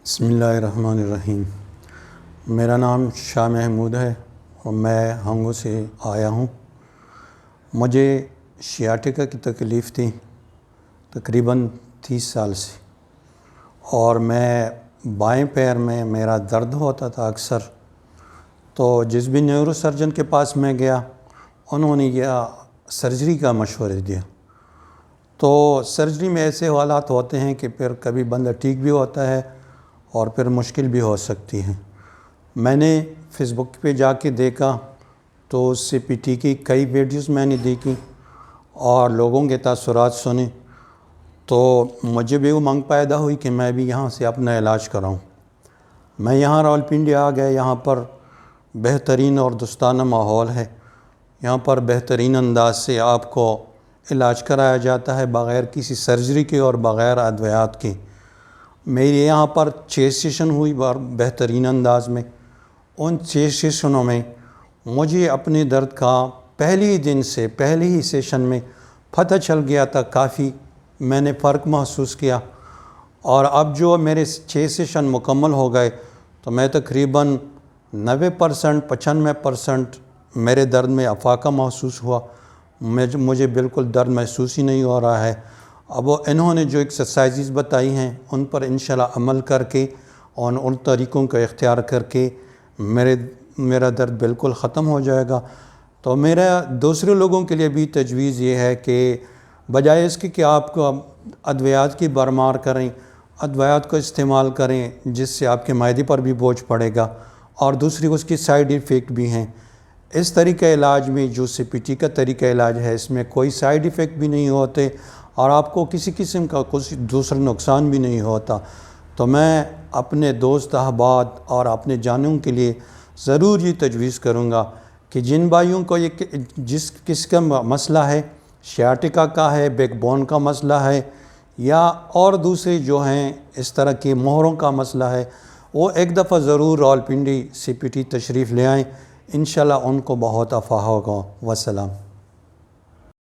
بسم اللہ الرحمن الرحیم۔ میرا نام شاہ محمود ہے اور میں ہنگو سے آیا ہوں۔ مجھے شیاٹکا کی تکلیف تھی تقریباً 30 سال سے، اور میں بائیں پیر میں میرا درد ہوتا تھا اکثر۔ تو جس بھی نیورو سرجن کے پاس میں گیا، انہوں نے یہ سرجری کا مشورہ دیا۔ تو سرجری میں ایسے حالات ہوتے ہیں کہ پھر کبھی بندہ ٹھیک بھی ہوتا ہے اور پھر مشکل بھی ہو سکتی ہے۔ میں نے فیس بک پہ جا کے دیکھا تو اس سے پی ٹی کی کئی ویڈیوز میں نے دیکھی اور لوگوں کے تاثرات سنے، تو مجھے بھی امنگ پیدا ہوئی کہ میں بھی یہاں سے اپنا علاج کراؤں۔ میں یہاں راولپنڈی آ گیا۔ یہاں پر بہترین اور دوستانہ ماحول ہے۔ یہاں پر بہترین انداز سے آپ کو علاج کرایا جاتا ہے بغیر کسی سرجری کے اور بغیر ادویات کے۔ میری یہاں پر 6 سیشن ہوئی بہترین انداز میں۔ ان 6 سیشنوں میں مجھے اپنے درد کا پہلی ہی سیشن میں پتہ چل گیا تھا۔ کافی میں نے فرق محسوس کیا، اور اب جو میرے 6 سیشن مکمل ہو گئے تو میں تقریباً 90% 95% میرے درد میں افاقہ محسوس ہوا۔ مجھے بالکل درد محسوس ہی نہیں ہو رہا ہے۔ اب انہوں نے جو ایکسرسائزز بتائی ہیں ان پر انشاءاللہ عمل کر کے اور ان طریقوں کا اختیار کر کے میرا درد بالکل ختم ہو جائے گا۔ تو میرا دوسرے لوگوں کے لیے بھی تجویز یہ ہے کہ بجائے اس کے کہ آپ کو ادویات کی بھرمار کریں، ادویات کو استعمال کریں جس سے آپ کے معدے پر بھی بوجھ پڑے گا اور دوسری اس کی سائیڈ ایفیکٹ بھی ہیں۔ اس طریقہ علاج میں جو سی پی ٹی کا طریقہ علاج ہے، اس میں کوئی سائیڈ ایفیکٹ بھی نہیں ہوتے اور آپ کو کسی قسم کا کچھ دوسرا نقصان بھی نہیں ہوتا۔ تو میں اپنے دوست احباب اور اپنے جانوں کے لیے ضرور یہ تجویز کروں گا کہ جن بھائیوں کو کس کا مسئلہ ہے، شیاٹکا کا ہے، بیک بون کا مسئلہ ہے، یا اور دوسرے جو ہیں اس طرح کے مہروں کا مسئلہ ہے، وہ ایک دفعہ ضرور راولپنڈی سی پی ٹی تشریف لے آئیں۔ انشاءاللہ ان کو بہت افاہ ہوگا۔ وسلام۔